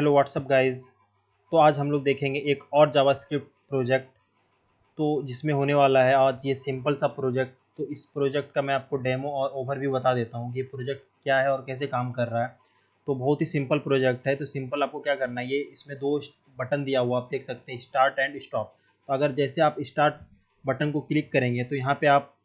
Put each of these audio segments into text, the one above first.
Hello what's up guys. तो आज हम लोग देखेंगे एक और जावास्क्रिप्ट प्रोजेक्ट, तो जिसमें होने वाला है आज ये सिंपल सा प्रोजेक्ट। तो इस प्रोजेक्ट का मैं आपको डेमो और ओवरव्यू बता देता हूँ कि ये प्रोजेक्ट क्या है और कैसे काम कर रहा है। तो बहुत ही सिंपल प्रोजेक्ट है। तो सिंपल आपको क्या करना है, ये इसमें दो बटन दिया हुआ आप देख सकते हैं, स्टार्ट एंड स्टॉप। तो अगर जैसे आप स्टार्ट बटन को क्लिक करेंगे तो यहाँ पे आप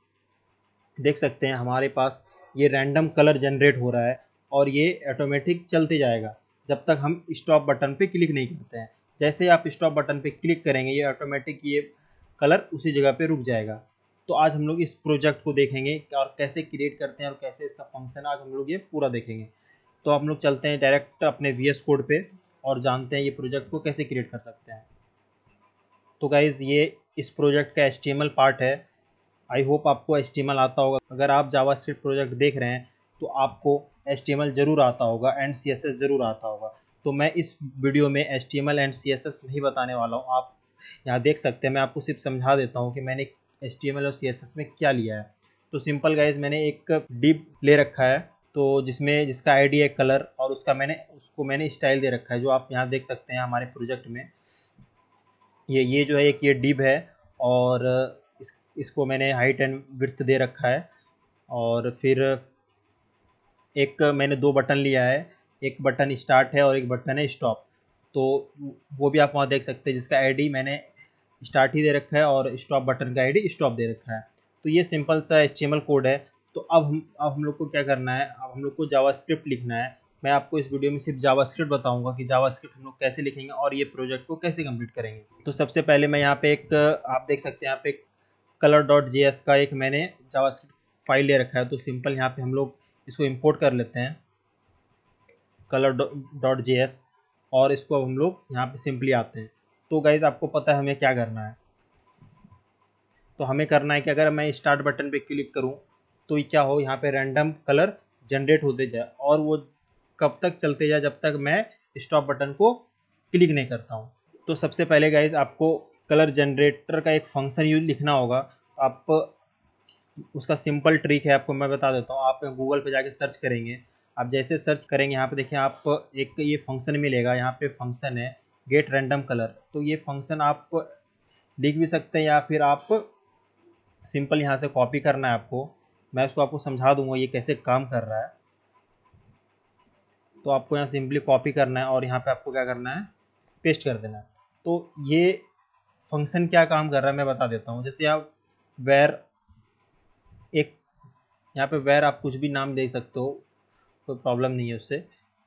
देख सकते हैं हमारे पास ये रैंडम कलर जनरेट हो रहा है और ये ऑटोमेटिक चलते जाएगा जब तक हम स्टॉप बटन पे क्लिक नहीं करते हैं। जैसे ही आप स्टॉप बटन पे क्लिक करेंगे ये ऑटोमेटिक ये कलर उसी जगह पे रुक जाएगा। तो आज हम लोग इस प्रोजेक्ट को देखेंगे और कैसे क्रिएट करते हैं और कैसे इसका फंक्शन आज हम लोग ये पूरा देखेंगे। तो हम लोग चलते हैं डायरेक्ट अपने VS कोड पे और जानते हैं ये प्रोजेक्ट को कैसे क्रिएट कर सकते हैं। तो गाइज़ ये इस प्रोजेक्ट का HTML पार्ट है। आई होप आपको HTML आता होगा। अगर आप जावास्क्रिप्ट प्रोजेक्ट देख रहे हैं तो आपको HTML ज़रूर आता होगा एंड CSS ज़रूर आता होगा। तो मैं इस वीडियो में HTML एंड CSS नहीं बताने वाला हूँ। आप यहाँ देख सकते हैं, मैं आपको सिर्फ समझा देता हूँ कि मैंने HTML और CSS में क्या लिया है। तो सिंपल गाइज मैंने एक डिव ले रखा है, तो जिसका ID है कलर, और उसको मैंने स्टाइल दे रखा है जो आप यहाँ देख सकते हैं हमारे प्रोजेक्ट में। ये जो है एक ये डिव है और इसको मैंने हाइट एंड विड्थ दे रखा है। और फिर एक मैंने दो बटन लिया है, एक बटन स्टार्ट है और एक बटन है स्टॉप। तो वो भी आप वहाँ देख सकते हैं, जिसका आईडी मैंने स्टार्ट ही दे रखा है और स्टॉप बटन का आईडी स्टॉप दे रखा है। तो ये सिंपल सा HTML कोड है। तो अब हम लोग को क्या करना है, अब हम लोग को जावास्क्रिप्ट लिखना है। मैं आपको इस वीडियो में सिर्फ जावास्क्रिप्ट बताऊंगा कि जावास्क्रिप्ट हम लोग कैसे लिखेंगे और ये प्रोजेक्ट को कैसे कंप्लीट करेंगे। तो सबसे पहले मैं यहाँ पे आप देख सकते हैं यहाँ पे color.js का एक मैंने जावास्क्रिप्ट फाइल ले रखा है। तो सिंपल यहाँ पे हम लोग इसको इंपोर्ट कर लेते हैं color.js और इसको अब हम लोग यहाँ पे सिंपली आते हैं। तो गाइज आपको पता है हमें क्या करना है। तो हमें करना है कि अगर मैं स्टार्ट बटन पे क्लिक करूँ तो ये क्या हो, यहाँ पे रैंडम कलर जनरेट होते जाए और वो कब तक चलते जाए जब तक मैं स्टॉप बटन को क्लिक नहीं करता हूँ। तो सबसे पहले गाइज आपको कलर जनरेटर का एक फंक्शन यूज लिखना होगा। आप उसका सिंपल ट्रिक है, आपको मैं बता देता हूँ। आप गूगल पे जाके सर्च करेंगे, आप जैसे सर्च करेंगे यहाँ पे देखिए आप एक ये फंक्शन मिलेगा। यहाँ पे फंक्शन है गेट रैंडम कलर। तो ये फंक्शन आप लिख भी सकते हैं या फिर आप सिंपल यहाँ से कॉपी करना है आपको। मैं उसको आपको समझा दूंगा ये कैसे काम कर रहा है। तो आपको यहाँ सिंपली कॉपी करना है और यहाँ पे आपको क्या करना है, पेस्ट कर देना है। तो ये फंक्शन क्या काम कर रहा है मैं बता देता हूँ। जैसे आप वेर एक यहाँ पे वेर आप कुछ भी नाम दे सकते हो, कोई प्रॉब्लम नहीं है उससे।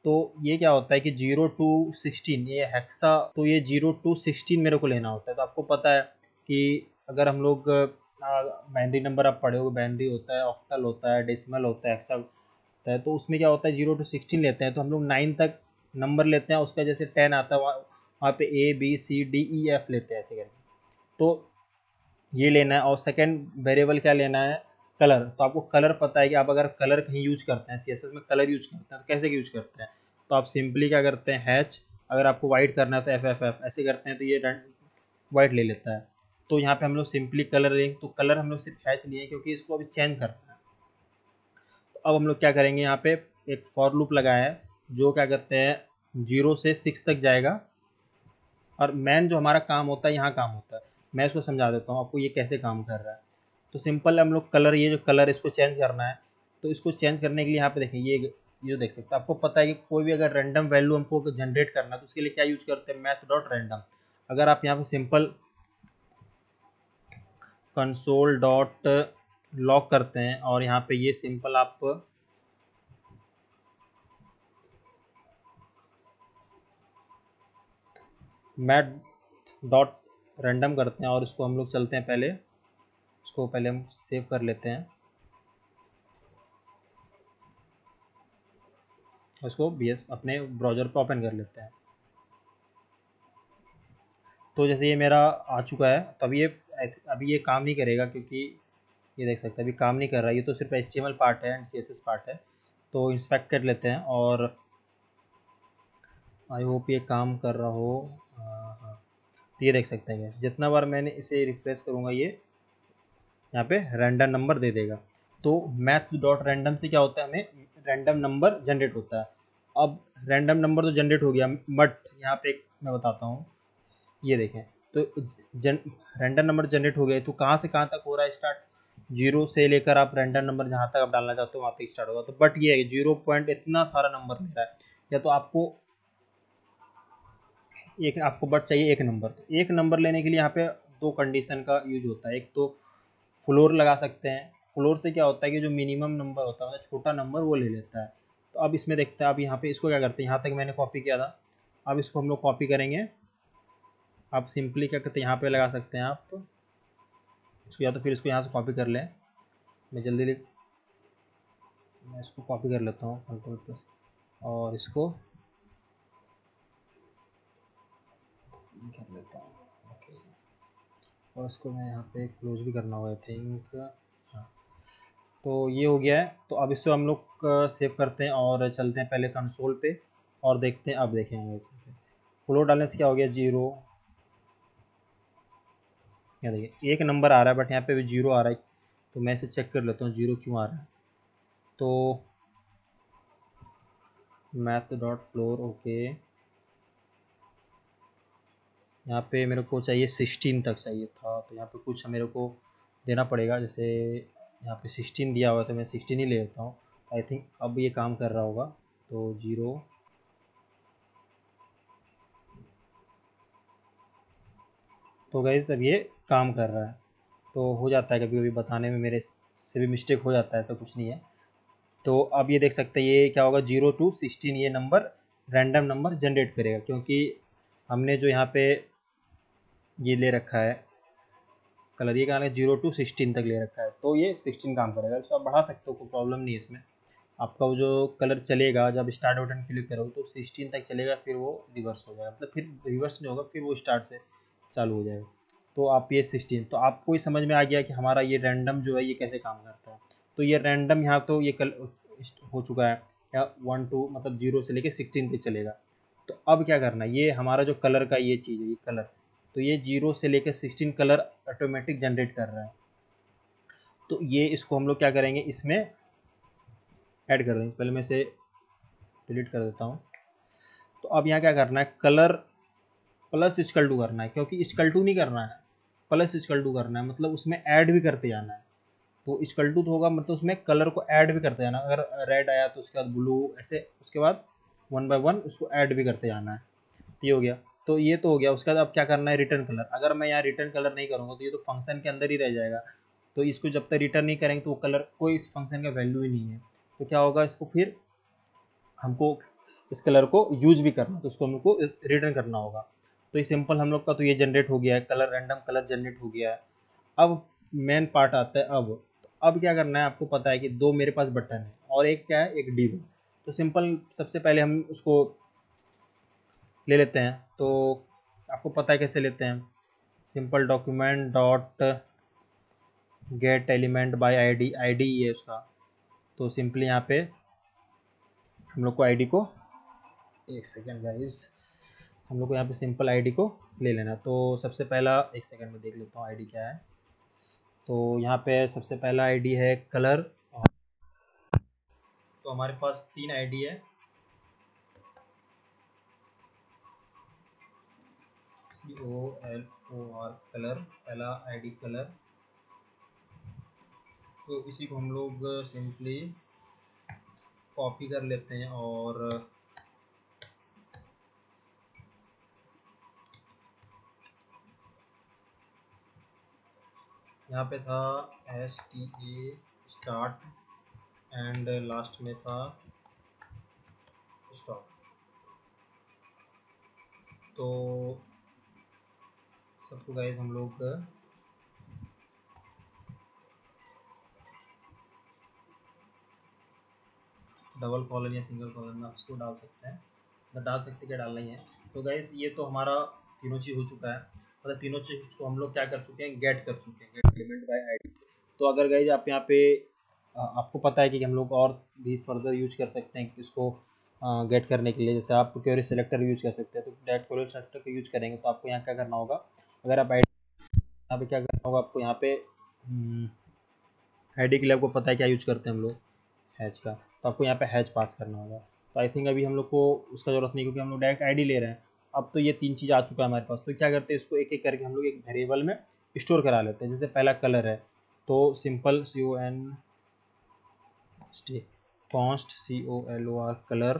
तो ये क्या होता है कि 0 to 16 ये हेक्सा, तो ये 0 to 16 मेरे को लेना होता है। तो आपको पता है कि अगर हम लोग बाइनरी नंबर आप पढ़े हो, बाइनरी होता है, ऑक्टल होता है, डेसिमल होता है, हेक्सा होता है। तो उसमें क्या होता है 0 to 16 लेते हैं। तो हम लोग 9 तक नंबर लेते हैं, उसका जैसे 10 आता है वहाँ पे ABCDEF लेते हैं ऐसे करके। तो ये लेना है। और सेकंड वेरिएबल क्या लेना है, कलर। तो आपको कलर पता है कि आप अगर कलर कहीं यूज करते हैं, CSS में कलर यूज करते हैं तो कैसे यूज करते हैं। तो आप सिंपली क्या करते हैं, हैच। अगर आपको वाइट करना है तो FFF ऐसे करते हैं, तो ये वाइट ले लेता है। तो यहाँ पे हम लोग सिंपली कलर लेंगे। तो कलर हम लोग सिर्फ हैच लिए क्योंकि इसको अभी चेंज करना है। तो अब हम लोग क्या करेंगे, यहाँ पे एक फॉर लूप लगाया है जो क्या करते हैं 0 से 6 तक जाएगा। और मेन जो हमारा काम होता है यहाँ काम होता है, मैं इसको समझा देता हूँ आपको ये कैसे काम कर रहा है। तो सिंपल हम लोग कलर, ये जो कलर इसको चेंज करना है। तो इसको चेंज करने के लिए यहाँ पे देखें ये जो देख सकते हैं, आपको पता है कि कोई भी अगर रैंडम वैल्यू हमको जनरेट करना है तो उसके लिए क्या यूज करते हैं, मैथ.रैंडम। अगर आप यहाँ पे सिंपल console.log करते हैं और यहाँ पे ये सिंपल आप मैथ.रैंडम करते हैं और इसको हम लोग चलते हैं पहले, इसको पहले हम सेव कर लेते हैं, उसको BS अपने ब्राउज़र पर ओपन कर लेते हैं। तो जैसे ये मेरा आ चुका है, तो अभी ये काम नहीं करेगा क्योंकि ये देख सकते हैं अभी काम नहीं कर रहा है। ये तो सिर्फ HTML पार्ट है एंड CSS पार्ट है। तो इंस्पेक्ट कर लेते हैं और आई होप ये काम कर रहा हो। हाँ, तो ये देख सकते हैं जितना बार मैंने इसे रिफ्रेश करूँगा ये यहाँ पे रैंडम नंबर दे देगा। तो मैथ.रैंडम से क्या होता है, हमें रैंडम नंबर जनरेट होता है। अब रैंडम नंबर तो जनरेट हो गया, बट यहाँ पे एक मैं बताता हूँ, ये देखें। तो रैंडम नंबर जनरेट हो गए, तो कहाँ से कहाँ तक हो रहा है स्टार्ट? 0 से लेकर आप रैंडम नंबर जहाँ तक आप डालना चाहते हो वहाँ तक स्टार्ट होगा। तो बट ये है 0 पॉइंट इतना सारा नंबर ले रहा है, या तो आपको बट चाहिए एक नंबर। तो एक नंबर लेने के लिए यहाँ पे दो कंडीशन का यूज होता है। एक तो फ्लोर लगा सकते हैं। फ्लोर से क्या होता है कि जो मिनिमम नंबर होता है, मतलब छोटा नंबर, वो ले लेता है। तो अब इसमें देखते हैं, अब यहाँ पे इसको क्या करते हैं, यहाँ तक मैंने कॉपी किया था, अब इसको हम लोग कॉपी करेंगे। आप सिंपली क्या करते हैं, यहाँ पे लगा सकते हैं आप इसको, या तो फिर इसको यहाँ से कॉपी कर लें। मैं मैं इसको कॉपी कर लेता हूँ, कंट्रोल प्लस, और इसको कर लेता हूँ। ओके, और इसको मैं यहाँ पे क्लोज भी करना होगा आई थिंक। हाँ, तो ये हो गया है। तो अब इसको हम लोग सेव करते हैं और चलते हैं पहले कंसोल पे और देखते हैं। अब देखेंगे इसमें फ्लोर डालने से क्या हो गया, 0। यहाँ देखिए एक नंबर आ रहा है, बट यहाँ पे भी 0 आ रहा है। तो मैं इसे चेक कर लेता हूँ 0 क्यों आ रहा है। तो मैथ डॉट फ्लोर, ओके, यहाँ पे मेरे को चाहिए 16 तक चाहिए था, तो यहाँ पे कुछ मेरे को देना पड़ेगा। जैसे यहाँ पे 16 दिया हुआ है, तो मैं 16 ही ले लेता हूँ। आई थिंक अब ये काम कर रहा होगा। तो 0, तो गाइस अब ये काम कर रहा है। तो हो जाता है कभी कभी बताने में मेरे से भी मिस्टेक हो जाता है, ऐसा कुछ नहीं है। तो अब ये देख सकते हैं ये क्या होगा, 0 to 16 ये नंबर रैंडम नंबर जनरेट करेगा, क्योंकि हमने जो यहाँ पे ये ले रखा है कलर, ये क्या है 0 to 16 तक ले रखा है, तो ये 16 काम करेगा। तो आप बढ़ा सकते हो, कोई प्रॉब्लम नहीं है इसमें। आपका वो जो कलर चलेगा, जब स्टार्ट बटन क्लिक करोगे तो 16 तक चलेगा, फिर वो रिवर्स हो जाएगा, मतलब फिर रिवर्स नहीं होगा, फिर वो स्टार्ट से चालू हो जाएगा। तो आप ये 16, तो आपको ही समझ में आ गया कि हमारा ये रैंडम जो है ये कैसे काम करता है। तो ये रैंडम यहाँ तो ये कल हो चुका है, या 1 2 मतलब 0 से लेके 16 तक चलेगा। तो अब क्या करना है, ये हमारा जो कलर का ये चीज़ है, ये कलर, तो ये 0 से लेकर 16 कलर ऑटोमेटिक जनरेट कर रहा है। तो ये इसको हम लोग क्या करेंगे, इसमें ऐड कर देंगे। पहले मैं इसे डिलीट कर देता हूँ। तो अब यहाँ क्या करना है, कलर प्लस इक्वल टू करना है, क्योंकि इक्वल टू नहीं करना है, प्लस इक्वल टू करना है, मतलब उसमें ऐड भी करते जाना है। तो इक्वल टू तो होगा, मतलब उसमें कलर को ऐड भी करते जाना। अगर रेड आया तो उसके बाद ब्लू, ऐसे उसके बाद 1 बाय 1 उसको ऐड भी करते जाना है। तो ये हो गया। तो ये तो हो गया। उसके बाद अब क्या करना है, रिटर्न कलर। अगर मैं यहाँ रिटर्न कलर नहीं करूँगा तो ये तो फंक्शन के अंदर ही रह जाएगा। तो इसको जब तक रिटर्न नहीं करेंगे तो वो कलर कोई इस फंक्शन का वैल्यू ही नहीं है। तो क्या होगा, इसको फिर हमको इस कलर को यूज भी करना, तो उसको हमको रिटर्न करना होगा। तो ये सिंपल हम लोग का तो ये जनरेट हो गया है, कलर रैंडम कलर जनरेट हो गया है। अब मेन पार्ट आता है। अब क्या करना है, आपको पता है कि दो मेरे पास बटन है और एक क्या है, एक डिव। तो सिंपल सबसे पहले हम उसको ले लेते हैं। तो आपको पता है कैसे लेते हैं, simple document dot get element by ID, ID ही है उसका। तो सिंपली यहाँ पे हम लोग को आईडी को, एक सेकेंड गाइस, हम लोग को यहाँ पे सिंपल आईडी को ले लेना। तो सबसे पहला, एक सेकंड में देख लेता हूँ आईडी क्या है। तो यहाँ पे सबसे पहला आईडी है कलर। तो हमारे पास 3 आईडी है, COLOR कलर, पहला आईडी कलर। तो इसी को हम लोग सिंपली कॉपी कर लेते हैं और यहाँ पे था STA स्टार्ट एंड लास्ट में था स्टॉप। तो सबको गाइस हम लोग डबल कॉलन या सिंगल कॉलन में आप इसको डाल सकते हैं, मतलब डाल सकते, क्या डालना ही है। तो गाइस ये तो हमारा तीनों चीज़ हो चुका है, मतलब तीनों चीज़ को हम लोग क्या कर चुके हैं, गेट कर चुके हैं, गेट एलिमेंट बाय आईडी। तो अगर गाइस आप यहाँ पे आपको पता है कि हम लोग और भी फर्दर यूज कर सकते हैं इसको गेट करने के लिए। जैसे आप क्वेरी सेलेक्टर यूज कर सकते हैं, तो डायरेक्ट क्वेरी सेलेक्टर का यूज करेंगे। तो आपको यहाँ क्या करना होगा, अगर आप यहाँ पे क्या करना होगा, आपको यहाँ पे आईडी के लिए आपको पता है क्या यूज करते हैं हम लोग, हैच का। तो आपको यहाँ पे हैच पास करना होगा। तो आई थिंक अभी हम लोग को उसका ज़रूरत नहीं, क्योंकि हम लोग डायरेक्ट आईडी ले रहे हैं। अब तो ये 3 चीज़ आ चुका है हमारे पास, तो क्या करते हैं, इसको एक एक करके हम लोग एक वेरिएबल में स्टोर करा लेते हैं। जैसे पहला कलर है, तो सिंपल कॉन्स्ट COLOR कलर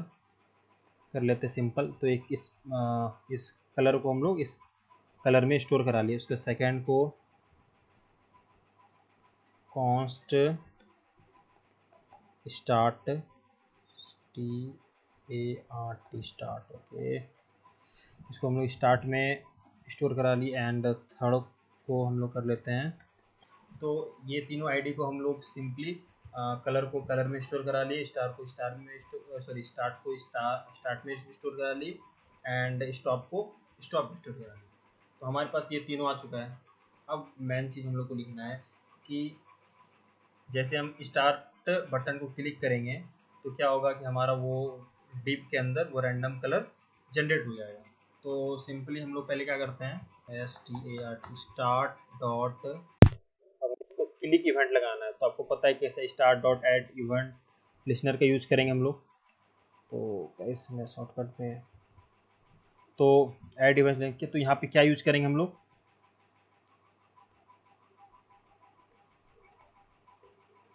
कर लेते हैं सिंपल। तो एक इस कलर को हम लोग इस कलर में स्टोर करा लिए। उसके सेकंड को const start TART start, okay, इसको हम लोग स्टार्ट में स्टोर करा ली। एंड थर्ड को हम लोग कर लेते हैं, तो ये तीनों आईडी को हम लोग सिंपली कलर को कलर में स्टोर करा लिए, स्टार को स्टार में स्टार्ट को स्टार्ट में स्टोर करा ली, एंड स्टॉप को स्टॉप में स्टोर करा ली। तो हमारे पास ये तीनों आ चुका है। अब मेन चीज़ हम लोग को लिखना है कि जैसे हम स्टार्ट बटन को क्लिक करेंगे तो क्या होगा कि हमारा वो डिप के अंदर वो रैंडम कलर जनरेट हो जाएगा। तो सिंपली हम लोग पहले क्या करते हैं, start डॉट, अब हमको क्लिक इवेंट लगाना है। तो आपको पता है कैसे start dot add event listener का यूज़ करेंगे हम लोग। तो इसमें शॉर्टकट पे तो ऐड इवेंट लेके, तो यहाँ पे क्या यूज करेंगे हम लोग,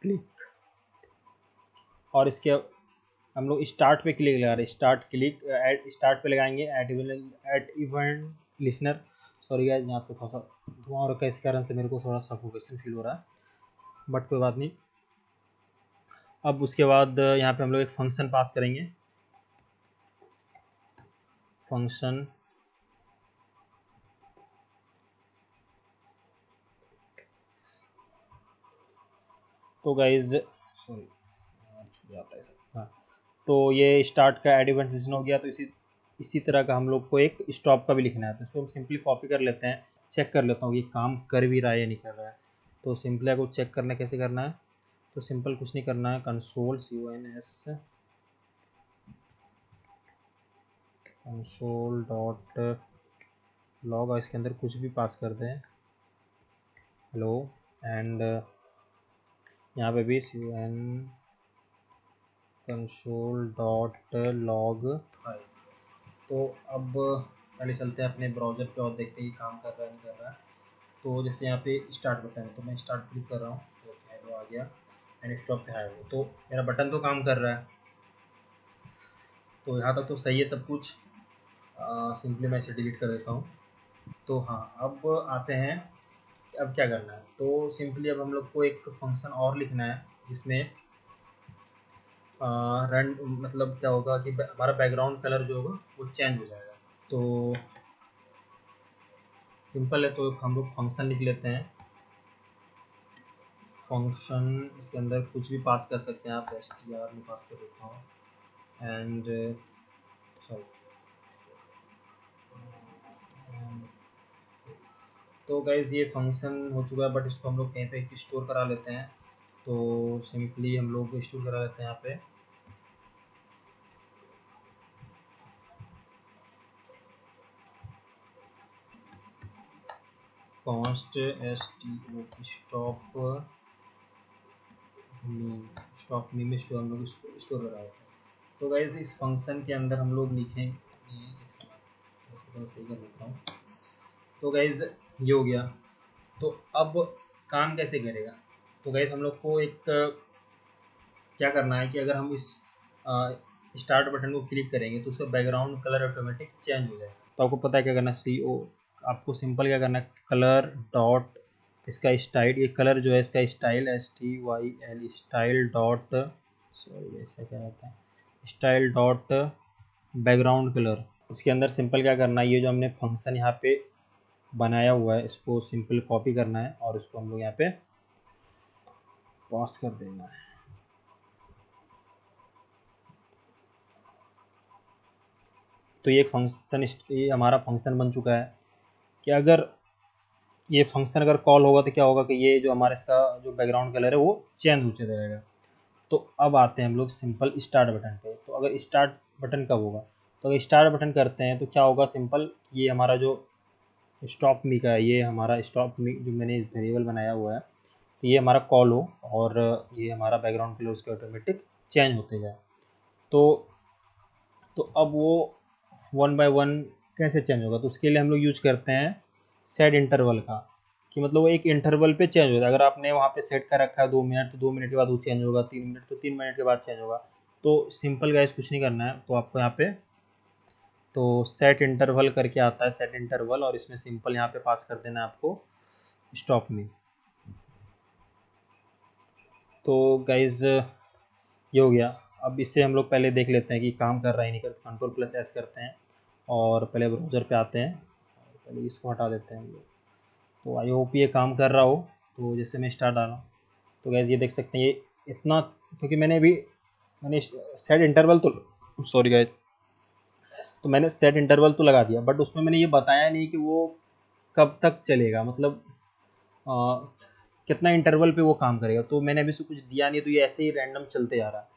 क्लिक, और इसके हम लोग स्टार्ट पे क्लिक लगा रहे हैं, स्टार्ट पे लगाएंगे add event listener. Sorry guys, यहाँ पे थोड़ा सा धुआं हो रखा है, इस कारण से मेरे को थोड़ा सफोकेशन फील हो रहा है, बट कोई बात नहीं। अब उसके बाद यहाँ पे हम लोग एक फंक्शन पास करेंगे, फंक्शन तो गाइज सॉरी छूट जाता है सब, हाँ। तो ये स्टार्ट का ऐड इवेंट लिसन हो गया। तो इसी तरह का हम लोग को एक स्टॉप का भी लिखना है। तो इसको हम सिंपली कॉपी कर लेते हैं, चेक कर लेता हूँ कि काम कर भी रहा है या नहीं कर रहा है। तो सिंपली आपको चेक करना कैसे करना है, तो सिंपल कुछ नहीं करना है, कंसोल डॉट लॉग, और इसके अंदर कुछ भी पास कर दें, हेलो, एंड यहाँ पे भी कंसोल डॉट लॉग। तो अब पहले चलते हैं अपने ब्राउज़र पे और देखते हैं कि काम कर रहा है नहीं कर रहा है। तो जैसे यहाँ पे स्टार्ट बटन है, तो मैं स्टार्ट क्लिक कर रहा हूँ, तो हेलो आ गया, एंड स्टॉप पे है वो, तो मेरा बटन तो काम कर रहा है। तो यहाँ तक तो सही है सब कुछ। सिंपली मैं इसे डिलीट कर देता हूँ। तो हाँ, अब आते हैं अब क्या करना है। तो सिंपली अब हम लोग को एक फंक्शन और लिखना है जिसमें रन, मतलब क्या होगा कि हमारा बैकग्राउंड कलर जो होगा वो चेंज हो जाएगा। तो सिंपल है, तो हम लोग फंक्शन लिख लेते हैं, फंक्शन, इसके अंदर कुछ भी पास कर सकते हैं आप, str में पास कर देता हूँ, एंड सॉरी, तो गाइज ये फंक्शन हो चुका है, बट इसको हम लोग कहीं पे स्टोर करा लेते हैं। तो सिंपली हम लोग स्टोर करा लेते हैं यहाँ पे, कॉन्स्ट स्टॉप मी में स्टोर हम लोग इसको स्टोर करा लेते हैं। तो गाइज इस फंक्शन के अंदर हम लोग लिखेंगे, सही कर लेता हूँ। तो गाइज ये हो गया। तो अब काम कैसे करेगा, तो गाइज हम लोग को एक क्या करना है कि अगर हम इस स्टार्ट बटन को क्लिक करेंगे तो उसका बैकग्राउंड कलर ऑटोमेटिक चेंज हो जाएगा। तो आपको पता है क्या करना है, आपको सिंपल क्या करना है, कलर डॉट इसका स्टाइल, ये कलर जो है इसका style STYL style dot, sorry इसका क्या होता है, स्टाइल डॉट बैकग्राउंड कलर। इसके अंदर सिंपल क्या करना है, ये जो हमने फंक्शन यहाँ पे बनाया हुआ है इसको सिंपल कॉपी करना है और इसको हम लोग यहाँ पे पास कर देना है। तो ये फंक्शन, ये हमारा फंक्शन बन चुका है कि अगर ये फंक्शन अगर कॉल होगा तो क्या होगा कि ये जो हमारा इसका जो बैकग्राउंड कलर है वो चेंज होते रहेगा। तो अब आते हैं हम लोग सिंपल स्टार्ट बटन पे। तो अगर स्टार्ट बटन कब होगा, तो अगर स्टार्ट बटन करते हैं तो क्या होगा, सिंपल ये हमारा जो स्टॉप मी का है, ये हमारा स्टॉप मी जो मैंने वेरिएबल बनाया हुआ है, तो ये हमारा कॉल हो और ये हमारा बैकग्राउंड कलर उसके ऑटोमेटिक चेंज होते जाए। तो तो अब वो वन बाय वन कैसे चेंज होगा, तो उसके लिए हम लोग यूज करते हैं सेट इंटरवल का, कि मतलब वो एक इंटरवल पे चेंज होता है। अगर आपने वहाँ पे सेट कर रखा है 2 मिनट, तो 2 मिनट के बाद वो चेंज होगा, 3 मिनट तो 3 मिनट के बाद चेंज होगा। तो सिंपल गाइस कुछ नहीं करना है, तो आपको यहाँ पे तो सेट इंटरवल करके आता है, सेट इंटरवल, और इसमें सिंपल यहाँ पे पास कर देना है आपको स्टॉप में। तो गाइज ये हो गया। अब इससे हम लोग पहले देख लेते हैं कि काम कर रहा है नहीं कर, Ctrl+S करते हैं और पहले ब्राउज़र पे आते हैं, पहले इसको हटा देते हैं हम लोग। तो आई होप ये काम कर रहा हो। तो जैसे मैं स्टार्ट आ रहा हूँ, तो गैस ये देख सकते हैं ये इतना, क्योंकि मैंने सेट इंटरवल तो सॉरी गाइज, तो मैंने सेट इंटरवल तो लगा दिया, बट उसमें मैंने ये बताया नहीं कि वो कब तक चलेगा, मतलब आ, कितना इंटरवल पे वो काम करेगा। तो मैंने अभी से कुछ दिया नहीं, तो ये ऐसे ही रैंडम चलते जा रहा है।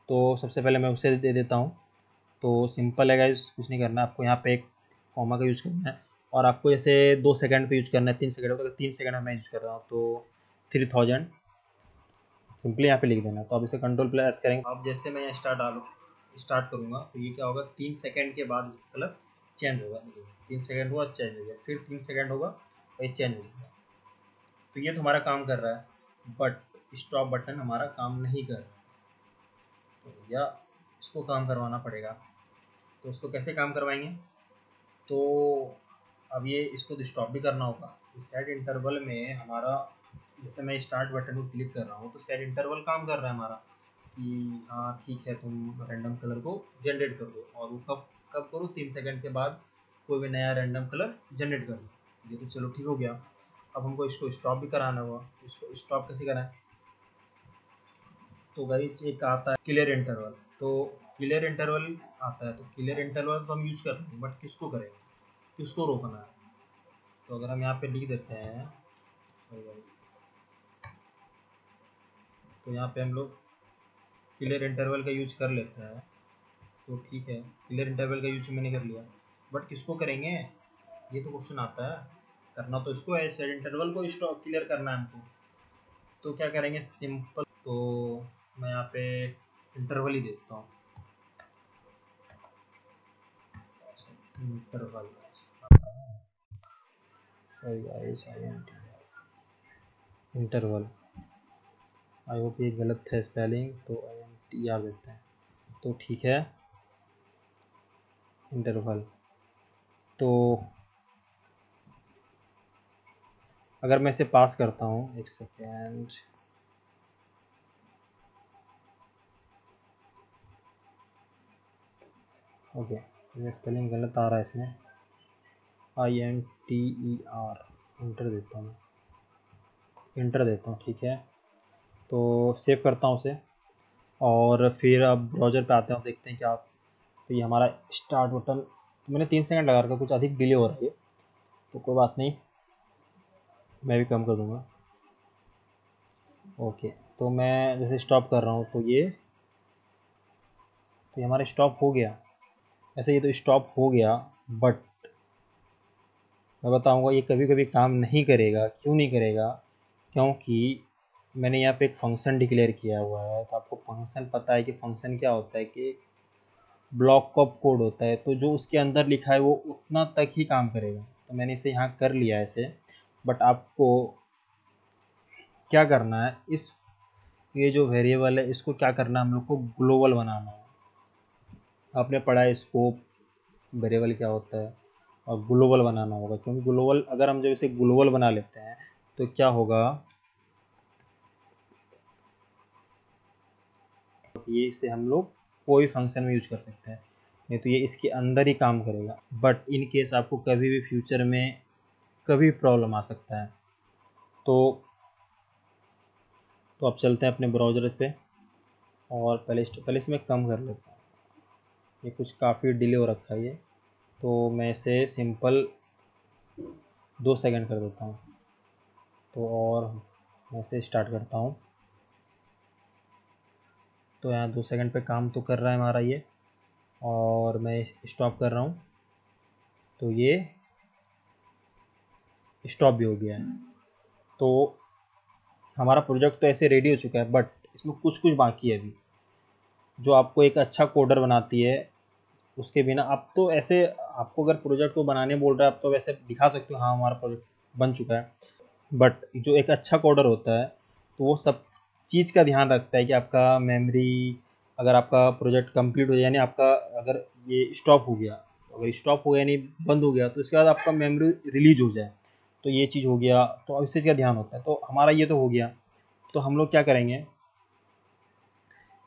तो सबसे पहले मैं उसे दे देता हूँ। तो सिंपल है गाइस, कुछ नहीं करना, आपको यहाँ पे एक कॉमा का यूज़ करना है, और आपको जैसे 2 सेकंड पे यूज़ करना है, 3 सेकंड होगा, तो 3 सेकंड में मैं यूज़ कर रहा हूँ, तो 3000 सिंपली यहाँ पे लिख देना। तो अब इसे Ctrl+S करेंगे। अब जैसे मैं यहाँ स्टार्ट करूँगा, तो ये क्या होगा, 3 सेकंड के बाद इसका कलर चेंज होगा। 3 सेकंड हुआ, चेंज हो गया, फिर 3 सेकंड होगा, और ये चेंज हो गया। तो ये तो हमारा काम कर रहा है, बट स्टॉप बटन हमारा काम नहीं कर रहा है, तो या इसको काम करवाना पड़ेगा। तो उसको कैसे काम करवाएंगे, तो अब ये इसको तो स्टॉप भी करना होगा। तो सेट इंटरवल में हमारा, जैसे मैं स्टार्ट बटन को क्लिक कर रहा हूँ, तो सेट इंटरवल काम कर रहा है हमारा कि हाँ ठीक है, तुम रैंडम कलर को जनरेट कर दो, और वो कब कब करो, 3 सेकंड के बाद कोई भी नया रैंडम कलर जनरेट कर दो। ये तो चलो ठीक हो गया। अब हमको इसको स्टॉप भी कराना होगा। इसको स्टॉप कैसे कराएं, तो गाइस एक आता है क्लियर इंटरवल। तो क्लियर इंटरवल आता है, तो क्लियर इंटरवल तो हम यूज कर रहे हैं, बट किसको करें, किसको रोकना है। तो अगर हम यहाँ पे लिख देते हैं, sorry guys, तो यहाँ पे हम लोग क्लियर इंटरवल का यूज कर लेते हैं, तो ठीक है, क्लियर इंटरवल का यूज मैंने कर लिया, बट किसको करेंगे, ये तो क्वेश्चन आता है। करना तो इसको है, सेट इंटरवल को स्टॉप क्लियर करना है हमको। तो क्या करेंगे, सिंपल, तो मैं यहाँ पे इंटरवल ही देता हूँ, interval, sorry guys, interval, I hope ये गलत है स्पेलिंग, तो INTR देते हैं, तो ठीक है, इंटरवल। तो अगर मैं इसे पास करता हूँ, एक सेकेंड, ओके, ये स्पेलिंग गलत आ रहा है इसमें, INTER, इंटर देता हूँ, ठीक है। तो सेव करता हूँ उसे, और फिर अब ब्राउज़र पे आते हैं और देखते हैं क्या। तो ये हमारा स्टार्ट बटन, तो मैंने 3 सेकंड लगा रखा, कुछ अधिक डिले हो रही है, तो कोई बात नहीं, मैं भी कम कर दूँगा। ओके, तो मैं जैसे स्टॉप कर रहा हूँ, तो ये हमारा स्टॉप हो गया। ऐसे ये तो स्टॉप हो गया, बट मैं बताऊँगा ये कभी कभी काम नहीं करेगा। क्यों नहीं करेगा, क्योंकि मैंने यहाँ पे एक फ़ंक्शन डिक्लेयर किया हुआ है। तो आपको फ़ंक्शन पता है कि फ़ंक्शन क्या होता है, कि ब्लॉक ऑफ कोड होता है, तो जो उसके अंदर लिखा है वो उतना तक ही काम करेगा। तो मैंने इसे यहाँ कर लिया ऐसे, बट आपको क्या करना है, इस ये जो वेरिएबल है इसको क्या करना है, हम लोग को ग्लोबल बनाना है। आपने पढ़ा है स्कोप वेरिएबल क्या होता है, और ग्लोबल बनाना होगा, क्योंकि ग्लोबल, अगर हम जब इसे ग्लोबल बना लेते हैं तो क्या होगा, ये इसे हम लोग कोई फंक्शन में यूज कर सकते हैं, नहीं तो ये इसके अंदर ही काम करेगा। बट इन केस आपको कभी भी फ्यूचर में कभी प्रॉब्लम आ सकता है। तो अब चलते हैं अपने ब्राउज़र पे, और पहले इसमें कम कर लेता हूँ, ये कुछ काफ़ी डिले हो रखा है ये। तो मैं इसे सिंपल 2 सेकंड कर देता हूँ। तो और मैं इसे स्टार्ट करता हूँ, तो यहाँ 2 सेकंड पे काम तो कर रहा है हमारा ये, और मैं स्टॉप कर रहा हूँ, तो ये स्टॉप भी हो गया है। तो हमारा प्रोजेक्ट तो ऐसे रेडी हो चुका है, बट इसमें कुछ कुछ बाकी है अभी, जो आपको एक अच्छा कोडर बनाती है, उसके बिना आप तो ऐसे, आपको अगर प्रोजेक्ट को बनाने बोल रहा है आप तो वैसे दिखा सकते हो हाँ हमारा प्रोजेक्ट बन चुका है, बट जो एक अच्छा कोडर होता है तो वो सब चीज़ का ध्यान रखता है कि आपका मेमोरी, अगर आपका प्रोजेक्ट कंप्लीट हो जाए, यानी आपका अगर ये स्टॉप हो गया, अगर स्टॉप हो गया यानी बंद हो गया, तो इसके बाद आपका मेमोरी रिलीज हो जाए, तो ये चीज़ हो गया, तो अब इस चीज़ का ध्यान होता है। तो हमारा ये तो हो गया, तो हम लोग क्या करेंगे,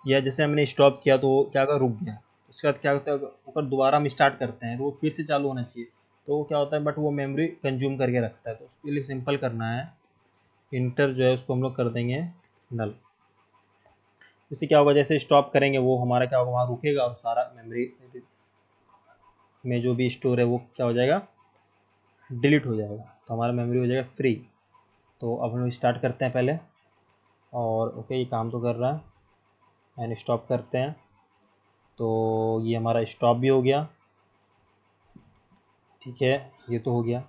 या जैसे हमने स्टॉप किया तो क्या होगा, रुक गया, उसके बाद क्या होता है, अगर दोबारा हम स्टार्ट करते हैं तो वो फिर से चालू होना चाहिए, तो वो क्या होता है, बट वो मेमोरी कंज्यूम करके रखता है। तो उसके लिए सिंपल करना है, इंटर जो है उसको हम लोग कर देंगे नल। इससे क्या होगा, जैसे स्टॉप करेंगे वो हमारा क्या होगा, वहाँ रुकेगा और सारा मेमोरी में जो भी स्टोर है वो क्या हो जाएगा, डिलीट हो जाएगा, तो हमारा मेमोरी हो जाएगा फ्री। तो अब हम लोग स्टार्ट करते हैं पहले, और ओके ये काम तो कर रहा है, एंड स्टॉप करते हैं, तो ये हमारा स्टॉप भी हो गया, ठीक है, ये तो हो गया।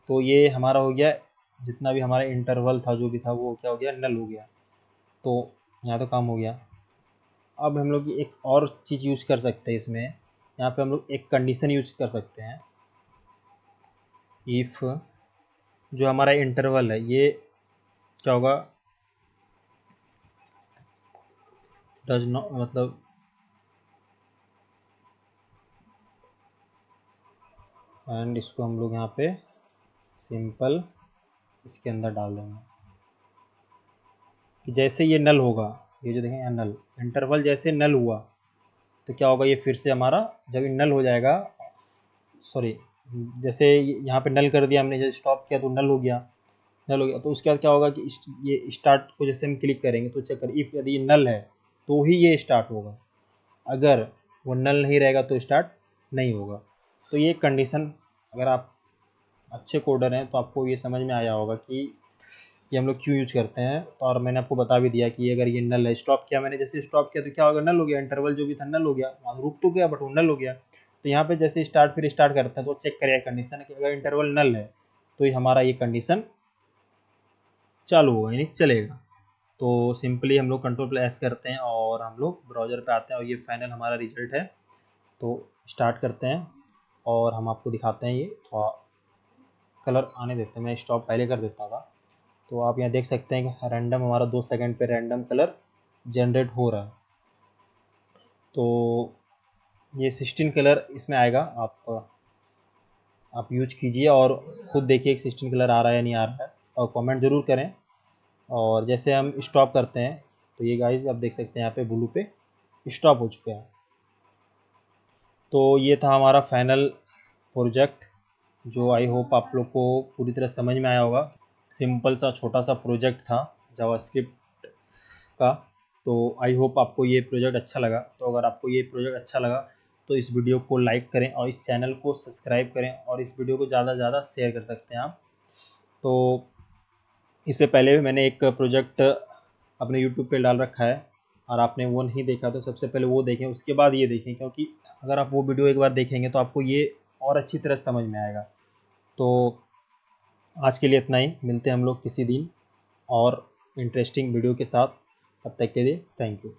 तो ये हमारा हो गया, जितना भी हमारा इंटरवल था जो भी था वो क्या हो गया, नल हो गया। तो यहाँ तो काम हो गया। अब हम लोग एक और चीज़ यूज कर सकते हैं इसमें, यहाँ पे हम लोग एक कंडीशन यूज कर सकते हैं, इफ़ जो हमारा इंटरवल है ये क्या होगा, डज नॉट, मतलब एंड इसको हम लोग यहाँ पे सिंपल इसके अंदर डाल देंगे कि जैसे ये नल होगा, ये जो देखें यहाँ नल, इंटरवल जैसे नल हुआ तो क्या होगा, ये फिर से हमारा जब ये नल हो जाएगा, सॉरी, जैसे यहाँ पे नल कर दिया हमने, जब स्टॉप किया तो नल हो गया, नल हो गया, तो उसके बाद क्या होगा कि ये स्टार्ट को जैसे हम क्लिक करेंगे तो चेक कर, इफ यदि ये नल है तो ही ये स्टार्ट होगा, अगर वो नल नहीं रहेगा तो स्टार्ट नहीं होगा। तो ये कंडीशन, अगर आप अच्छे कोडर हैं तो आपको ये समझ में आया होगा कि ये हम लोग क्यों यूज करते हैं। तो और मैंने आपको बता भी दिया कि अगर ये नल है, स्टॉप किया मैंने, जैसे स्टॉप किया तो क्या होगा, नल हो गया, इंटरवल जो भी था नल हो गया, वहाँ रुक तो गया बट वो नल हो गया। तो यहाँ पे जैसे स्टार्ट फिर स्टार्ट करते हैं तो चेक करेगा कंडीशन कि अगर इंटरवल नल है तो ये हमारा ये कंडीशन चालू होगा यानी चलेगा। तो सिंपली हम लोग कंट्रोल+S करते हैं और हम लोग ब्राउज़र पे आते हैं और ये फाइनल हमारा रिजल्ट है। तो स्टार्ट करते हैं और हम आपको दिखाते हैं, ये थोड़ा कलर आने देते हैं, मैं स्टॉप पहले कर देता था। तो आप यहाँ देख सकते हैं कि रैंडम हमारा 2 सेकंड पे रैंडम कलर जनरेट हो रहा है। तो ये 16 कलर इसमें आएगा, आप यूज कीजिए और खुद देखिए कि 16 कलर आ रहा है या नहीं आ रहा है, और कमेंट ज़रूर करें। और जैसे हम स्टॉप करते हैं तो ये गाइस आप देख सकते हैं यहाँ पे ब्लू पे स्टॉप हो चुका है। तो ये था हमारा फाइनल प्रोजेक्ट, जो आई होप आप लोग को पूरी तरह समझ में आया होगा। सिंपल सा छोटा सा प्रोजेक्ट था जावास्क्रिप्ट का। तो आई होप आपको ये प्रोजेक्ट अच्छा लगा। तो अगर आपको ये प्रोजेक्ट अच्छा लगा तो इस वीडियो को लाइक करें और इस चैनल को सब्सक्राइब करें, और इस वीडियो को ज़्यादा से ज़्यादा शेयर कर सकते हैं आप। तो इससे पहले भी मैंने एक प्रोजेक्ट अपने यूट्यूब पे डाल रखा है, और आपने वो नहीं देखा तो सबसे पहले वो देखें, उसके बाद ये देखें, क्योंकि अगर आप वो वीडियो एक बार देखेंगे तो आपको ये और अच्छी तरह समझ में आएगा। तो आज के लिए इतना ही, मिलते हैं हम लोग किसी दिन और इंटरेस्टिंग वीडियो के साथ। तब तक के लिए थैंक यू।